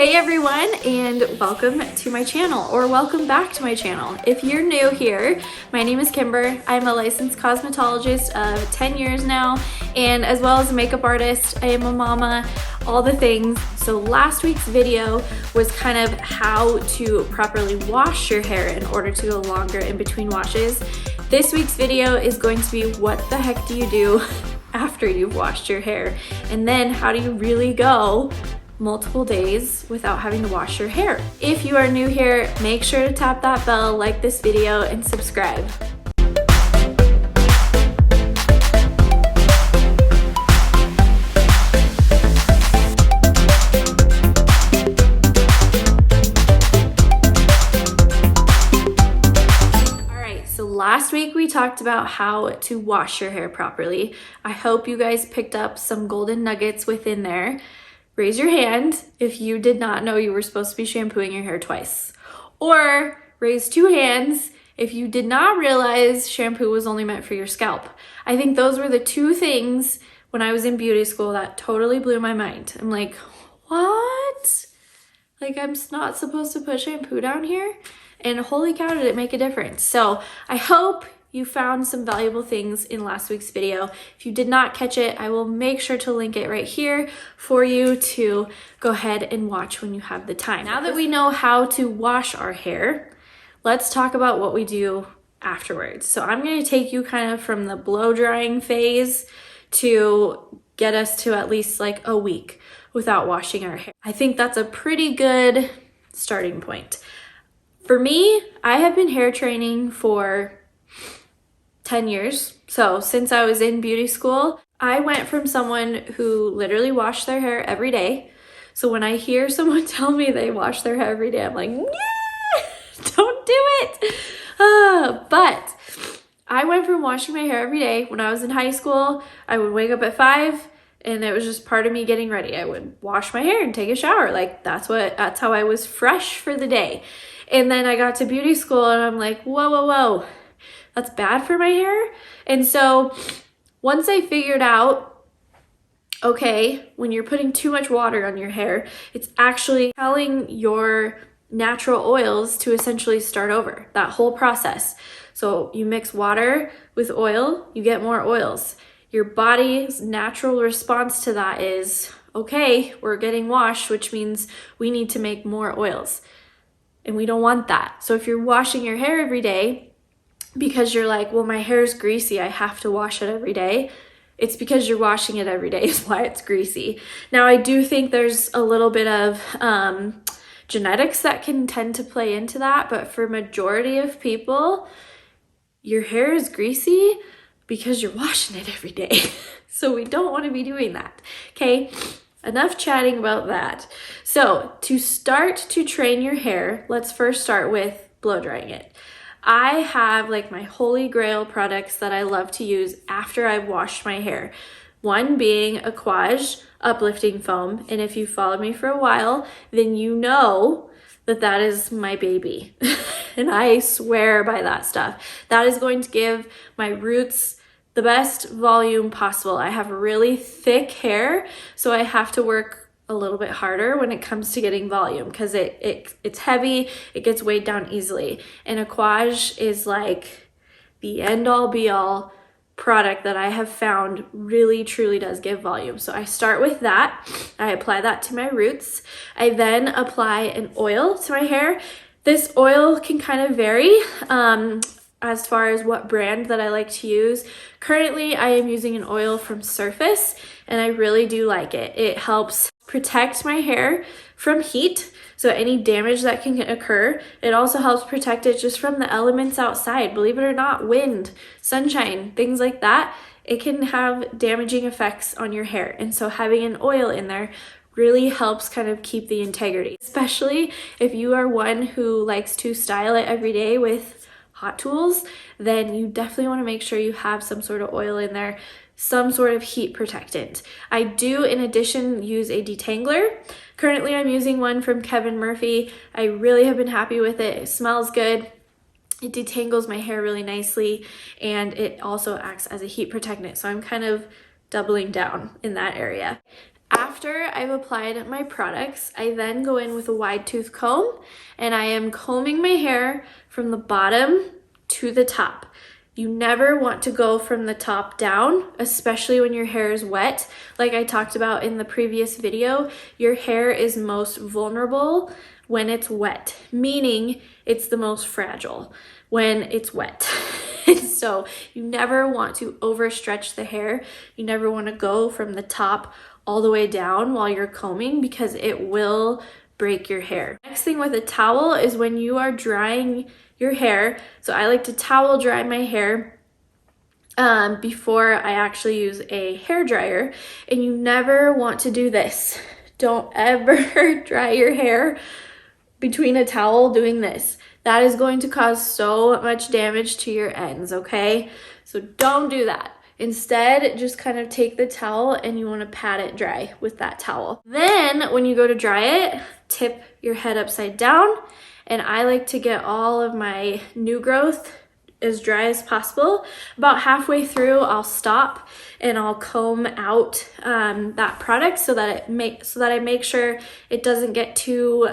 Hey everyone, and welcome to my channel, or welcome back to my channel. If you're new here, my name is Kimber. I'm a licensed cosmetologist of 10 years now, and as well as a makeup artist, I am a mama, all the things. So last week's video was kind of how to properly wash your hair in order to go longer in between washes. This week's video is going to be what the heck do you do after you've washed your hair, and then how do you really go multiple days without having to wash your hair. If you are new here, make sure to tap that bell, like this video, and subscribe. Alright, so last week we talked about how to wash your hair properly. I hope you guys picked up some golden nuggets within there. Raise your hand if you did not know you were supposed to be shampooing your hair twice. Or raise two hands if you did not realize shampoo was only meant for your scalp. I think those were the two things when I was in beauty school that totally blew my mind. I'm like, what? Like, I'm not supposed to put shampoo down here? And holy cow, did it make a difference. So I hope you found some valuable things in last week's video. If you did not catch it, I will make sure to link it right here for you to go ahead and watch when you have the time. Now that we know how to wash our hair, let's talk about what we do afterwards. So I'm going to take you kind of from the blow drying phase to get us to at least like a week without washing our hair. I think that's a pretty good starting point. For me, I have been hair training for 10 years. So since I was in beauty school, I went from someone who literally washed their hair every day. So when I hear someone tell me they wash their hair every day, I'm like, yeah, don't do it. But I went from washing my hair every day. When I was in high school, I would wake up at 5 and it was just part of me getting ready. I would wash my hair and take a shower. Like that's how I was fresh for the day. And then I got to beauty school and I'm like, whoa. That's bad for my hair. And so once I figured out, okay, when you're putting too much water on your hair, it's actually telling your natural oils to essentially start over, that whole process. So you mix water with oil, you get more oils. Your body's natural response to that is, okay, we're getting washed, which means we need to make more oils. And we don't want that. So if you're washing your hair every day, because you're like, well, my hair is greasy, I have to wash it every day. It's because you're washing it every day is why it's greasy. Now, I do think there's a little bit of genetics that can tend to play into that, but for majority of people, your hair is greasy because you're washing it every day. So we don't want to be doing that, okay? Enough chatting about that. So to start to train your hair, let's first start with blow drying it. I have like my holy grail products that I love to use after I've washed my hair. One being Aquage Uplifting Foam. And if you followed me for a while, then you know that that is my baby. And I swear by that stuff. That is going to give my roots the best volume possible. I have really thick hair, so I have to work a little bit harder when it comes to getting volume because it's heavy, it gets weighed down easily. And Aquage is like the end all be all product that I have found really truly does give volume. So I start with that. I apply that to my roots. I then apply an oil to my hair. This oil can kind of vary as far as what brand that I like to use. Currently, I am using an oil from Surface and I really do like it. It helps protect my hair from heat, so any damage that can occur. It also helps protect it just from the elements outside. Believe it or not, wind, sunshine, things like that, it can have damaging effects on your hair. And so having an oil in there really helps kind of keep the integrity, especially if you are one who likes to style it every day with hot tools, then you definitely want to make sure you have some sort of oil in there, some sort of heat protectant. I do, in addition, use a detangler. Currently, I'm using one from Kevin Murphy. I really have been happy with it. It smells good. It detangles my hair really nicely, and it also acts as a heat protectant. So I'm kind of doubling down in that area. After I've applied my products, I then go in with a wide tooth comb and I am combing my hair from the bottom to the top. You never want to go from the top down, especially when your hair is wet. Like I talked about in the previous video, your hair is most vulnerable when it's wet, meaning it's the most fragile when it's wet. So you never want to overstretch the hair. You never want to go from the top all the way down while you're combing because it will break your hair. Next thing with a towel is when you are drying your hair. So I like to towel dry my hair before I actually use a hair dryer, and you never want to do this. Don't ever dry your hair between a towel doing this. That is going to cause so much damage to your ends, okay? So don't do that. Instead, just kind of take the towel and you want to pat it dry with that towel. Then when you go to dry it, tip your head upside down, and I like to get all of my new growth as dry as possible. About halfway through, I'll stop and I'll comb out that product so that I make sure it doesn't get too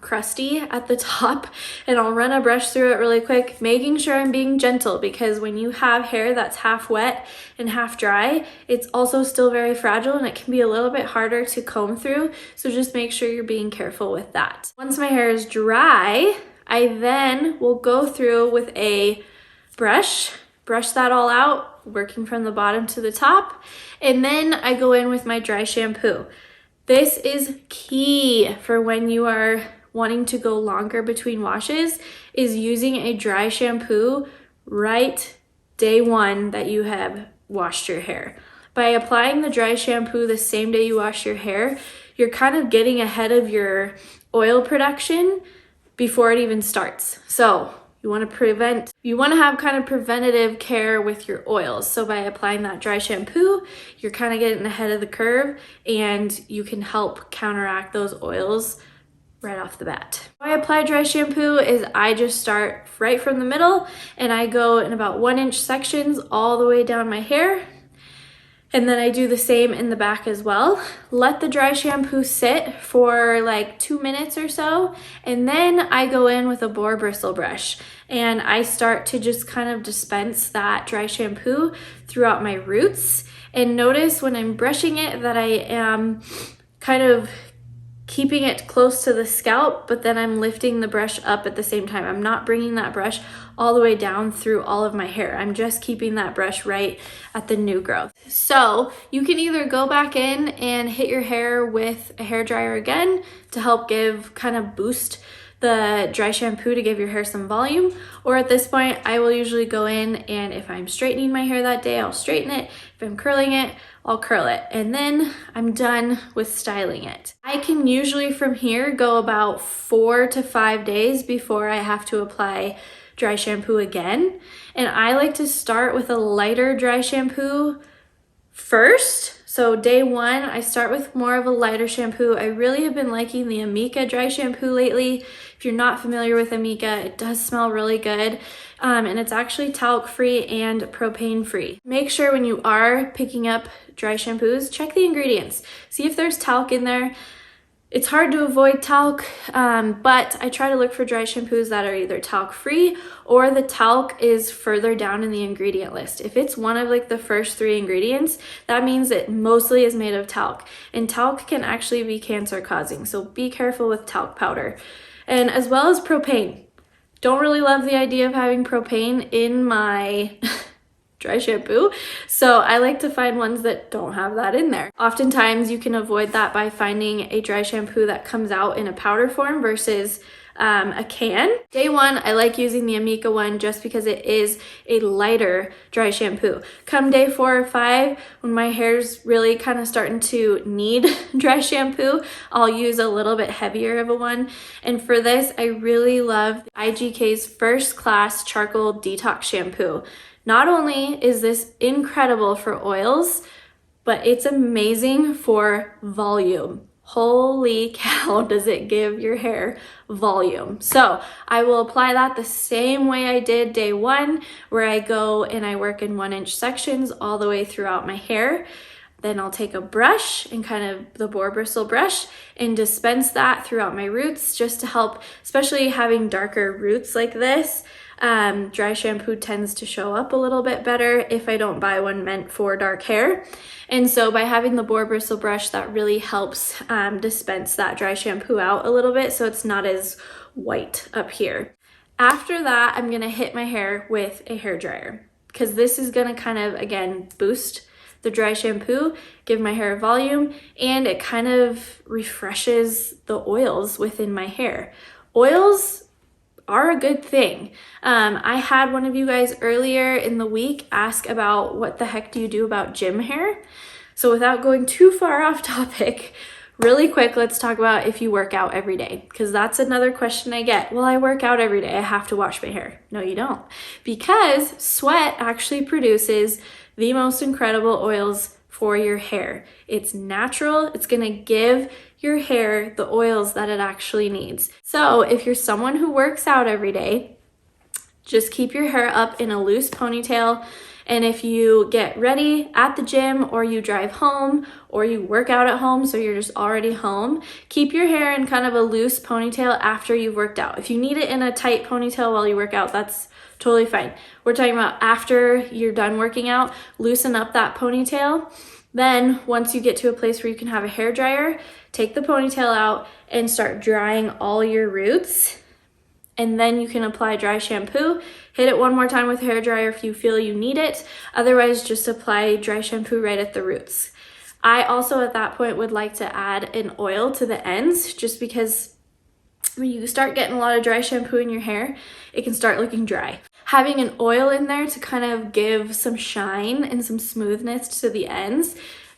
crusty at the top, and I'll run a brush through it really quick, making sure I'm being gentle, because when you have hair that's half wet and half dry, it's also still very fragile and it can be a little bit harder to comb through. So just make sure you're being careful with that. Once my hair is dry, I then will go through with a brush that all out, working from the bottom to the top, and then I go in with my dry shampoo. This is key for when you are wanting to go longer between washes, is using a dry shampoo right day one that you have washed your hair. By applying the dry shampoo the same day you wash your hair, you're kind of getting ahead of your oil production before it even starts. So you want to have kind of preventative care with your oils. So by applying that dry shampoo, you're kind of getting ahead of the curve and you can help counteract those oils right off the bat. How I apply dry shampoo is I just start right from the middle and I go in about 1-inch sections all the way down my hair. And then I do the same in the back as well. Let the dry shampoo sit for like 2 minutes or so. And then I go in with a boar bristle brush and I start to just kind of dispense that dry shampoo throughout my roots. And notice when I'm brushing it that I am kind of keeping it close to the scalp, but then I'm lifting the brush up at the same time. I'm not bringing that brush all the way down through all of my hair. I'm just keeping that brush right at the new growth. So you can either go back in and hit your hair with a hair dryer again to help kind of boost the dry shampoo to give your hair some volume, or at this point I will usually go in and if I'm straightening my hair that day, I'll straighten it. If I'm curling it, I'll curl it, and then I'm done with styling it. I can usually from here go about 4 to 5 days before I have to apply dry shampoo again. And I like to start with a lighter dry shampoo first. So day one, I start with more of a lighter shampoo. I really have been liking the Amika dry shampoo lately. If you're not familiar with Amika, it does smell really good. And it's actually talc free and propane free. Make sure when you are picking up dry shampoos, check the ingredients. See if there's talc in there. It's hard to avoid talc, but I try to look for dry shampoos that are either talc free or the talc is further down in the ingredient list. If it's one of like the first 3 ingredients, that means it mostly is made of talc, and talc can actually be cancer causing. So be careful with talc powder, and as well as propane. Don't really love the idea of having propane in my dry shampoo, so I like to find ones that don't have that in there. Oftentimes you can avoid that by finding a dry shampoo that comes out in a powder form versus a can. Day one, I like using the Amika one just because it is a lighter dry shampoo. Come day 4 or 5, when my hair's really kind of starting to need dry shampoo, I'll use a little bit heavier of a one. And for this, I really love IGK's First Class Charcoal Detox Shampoo. Not only is this incredible for oils, but it's amazing for volume. Holy cow, does it give your hair volume. So I will apply that the same way I did day 1, where I go and I work in 1-inch sections all the way throughout my hair. Then I'll take a brush and kind of the boar bristle brush and dispense that throughout my roots just to help, especially having darker roots like this. Dry shampoo tends to show up a little bit better if I don't buy one meant for dark hair. And so by having the boar bristle brush, that really helps dispense that dry shampoo out a little bit so it's not as white up here. After that, I'm gonna hit my hair with a hair dryer because this is gonna kind of, again, boost the dry shampoo, give my hair volume, and it kind of refreshes the oils within my hair. Oils are a good thing. I had one of you guys earlier in the week ask about what the heck do you do about gym hair? So without going too far off topic, really quick, let's talk about if you work out every day, because that's another question I get. Well, I work out every day, I have to wash my hair. No, you don't, because sweat actually produces the most incredible oils for your hair. It's natural, it's gonna give your hair the oils that it actually needs. So if you're someone who works out every day, just keep your hair up in a loose ponytail. And if you get ready at the gym or you drive home or you work out at home, so you're just already home, keep your hair in kind of a loose ponytail after you've worked out. If you need it in a tight ponytail while you work out, that's totally fine. We're talking about after you're done working out, loosen up that ponytail. Then once you get to a place where you can have a hair dryer, take the ponytail out and start drying all your roots. And then you can apply dry shampoo. Hit it one more time with a hair dryer if you feel you need it. Otherwise, just apply dry shampoo right at the roots. I also at that point would like to add an oil to the ends, just because when you start getting a lot of dry shampoo in your hair, it can start looking dry. Having an oil in there to kind of give some shine and some smoothness to the ends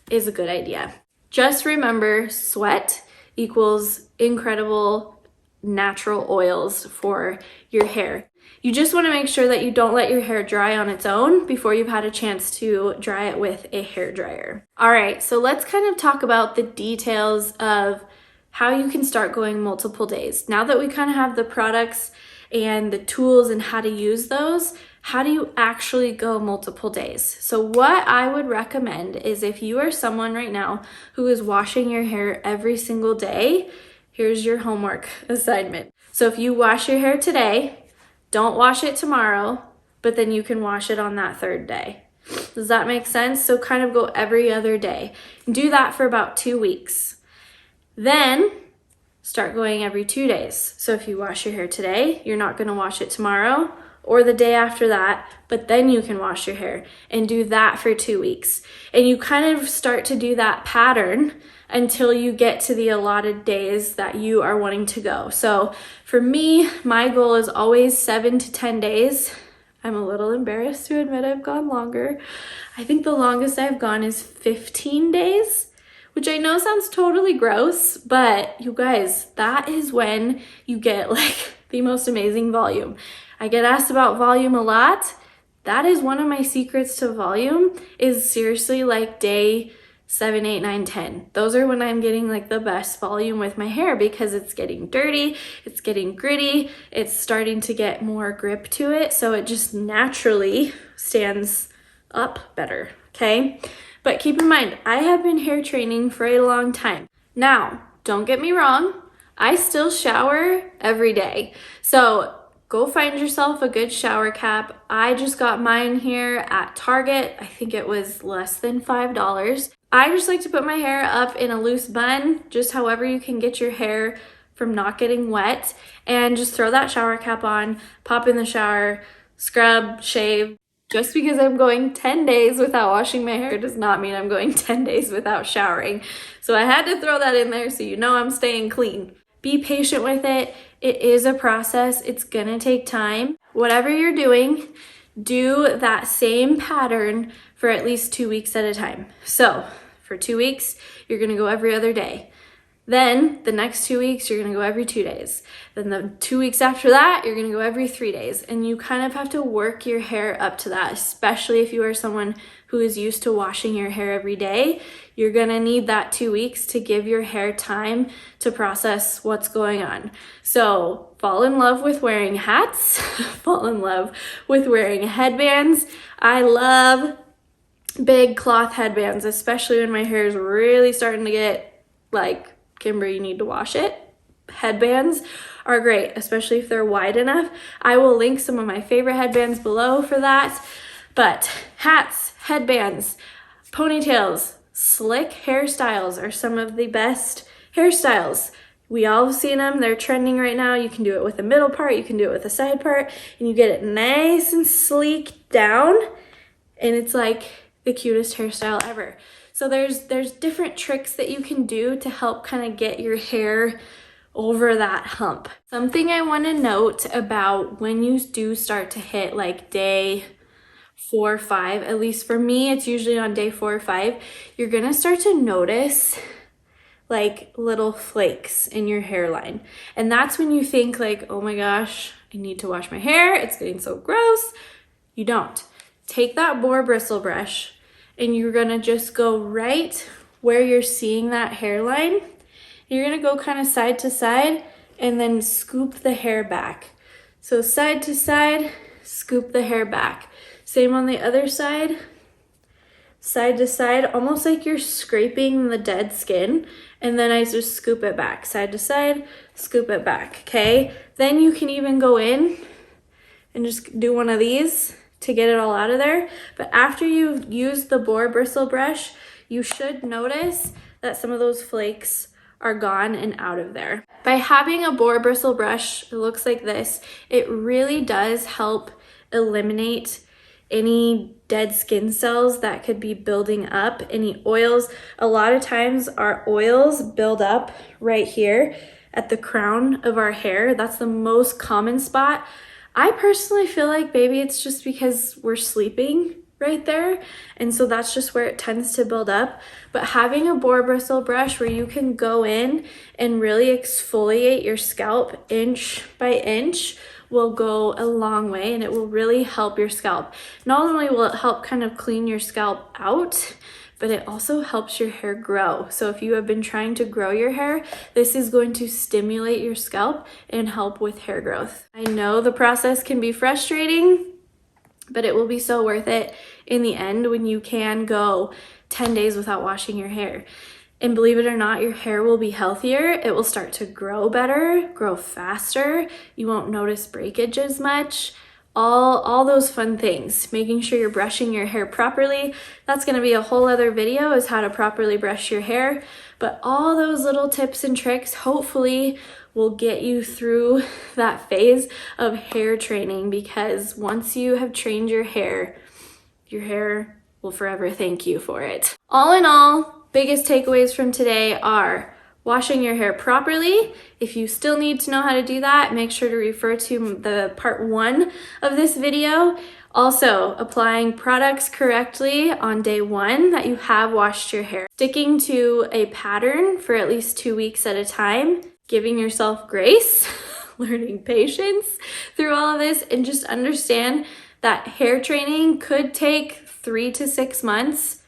is a good idea. Just remember, sweat equals incredible natural oils for your hair. You just want to make sure that you don't let your hair dry on its own before you've had a chance to dry it with a hair dryer. All right, so let's kind of talk about the details of how you can start going multiple days. Now that we kind of have the products and the tools and how to use those, how do you actually go multiple days? So what I would recommend is if you are someone right now who is washing your hair every single day, here's your homework assignment. So if you wash your hair today, don't wash it tomorrow, but then you can wash it on that third day. Does that make sense? So kind of go every other day. Do that for about 2 weeks. Then start going every 2 days. So if you wash your hair today, you're not gonna wash it tomorrow or the day after that, but then you can wash your hair and do that for 2 weeks. And you kind of start to do that pattern until you get to the allotted days that you are wanting to go. So for me, my goal is always 7 to 10 days. I'm a little embarrassed to admit I've gone longer. I think the longest I've gone is 15 days, which I know sounds totally gross, but you guys, that is when you get like the most amazing volume. I get asked about volume a lot. That is one of my secrets to volume, is seriously like day 7, 8, 9, 10. Those are when I'm getting like the best volume with my hair because it's getting dirty, it's getting gritty, it's starting to get more grip to it. So it just naturally stands up better, okay? But keep in mind, I have been hair training for a long time. Now, don't get me wrong, I still shower every day. So go find yourself a good shower cap. I just got mine here at Target. I think it was less than $5. I just like to put my hair up in a loose bun, just however you can get your hair from not getting wet, and just throw that shower cap on, pop in the shower, scrub, shave. Just because I'm going 10 days without washing my hair does not mean I'm going 10 days without showering. So I had to throw that in there so you know I'm staying clean. Be patient with it. It is a process. It's gonna take time. Whatever you're doing, do that same pattern for at least 2 weeks at a time. So for 2 weeks, you're gonna go every other day. Then the next 2 weeks, you're gonna go every 2 days. Then the 2 weeks after that, you're gonna go every 3 days. And you kind of have to work your hair up to that, especially if you are someone who is used to washing your hair every day. You're gonna need that 2 weeks to give your hair time to process what's going on. So fall in love with wearing hats, fall in love with wearing headbands. I love big cloth headbands, especially when my hair is really starting to get like, Kimber, you need to wash it. Headbands are great, especially if they're wide enough. I will link some of my favorite headbands below for that. But hats, headbands, ponytails, slick hairstyles are some of the best hairstyles. We all have seen them. They're trending right now. You can do it with the middle part, you can do it with the side part, and you get it nice and sleek down, and it's like the cutest hairstyle ever. So there's different tricks that you can do to help kind of get your hair over that hump. Something I want to note about when you do start to hit like day 4 or 5, at least for me, it's usually on day 4 or 5, you're gonna start to notice like little flakes in your hairline. And that's when you think like, oh my gosh, I need to wash my hair, it's getting so gross. You don't. Take that boar bristle brush and you're gonna just go right where you're seeing that hairline. You're gonna go kind of side to side and then scoop the hair back. So side to side, scoop the hair back. Same on the other side, side to side, almost like you're scraping the dead skin. And then I just scoop it back, side to side, scoop it back, okay? Then you can even go in and just do one of these to get it all out of there. But after you've used the boar bristle brush, you should notice that some of those flakes are gone and out of there. By having a boar bristle brush, it looks like this, it really does help eliminate any dead skin cells that could be building up, any oils. A lot of times our oils build up right here at the crown of our hair. That's the most common spot. I personally feel like maybe it's just because we're sleeping right there, and so that's just where it tends to build up. But having a boar bristle brush where you can go in and really exfoliate your scalp inch by inch will go a long way, and it will really help your scalp. Not only will it help kind of clean your scalp out, but it also helps your hair grow. So if you have been trying to grow your hair, this is going to stimulate your scalp and help with hair growth. I know the process can be frustrating, but it will be so worth it in the end when you can go 10 days without washing your hair. And believe it or not, your hair will be healthier. It will start to grow better, grow faster. You won't notice breakage as much. All those fun things. Making sure you're brushing your hair properly. That's gonna be a whole other video, is how to properly brush your hair. But all those little tips and tricks hopefully will get you through that phase of hair training, because once you have trained your hair will forever thank you for it. All in all, biggest takeaways from today are washing your hair properly. If you still need to know how to do that, make sure to refer to the part 1 of this video. Also, applying products correctly on day 1 that you have washed your hair. Sticking to a pattern for at least 2 weeks at a time. Giving yourself grace, learning patience through all of this, and just understand that hair training could take 3 to 6 months,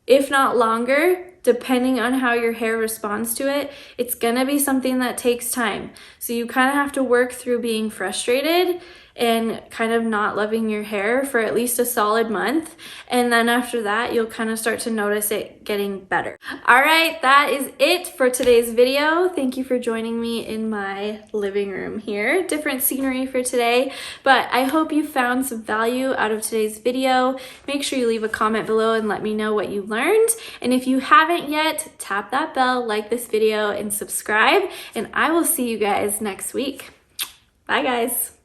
if not longer, depending on how your hair responds to it. It's gonna be something that takes time. So you kind of have to work through being frustrated and kind of not loving your hair for at least a solid month. And then after that, you'll kind of start to notice it getting better. All right, that is it for today's video. Thank you for joining me in my living room here. Different scenery for today, but I hope you found some value out of today's video. Make sure you leave a comment below and let me know what you learned. And if you haven't yet, tap that bell, like this video, and subscribe. And I will see you guys next week. Bye, guys.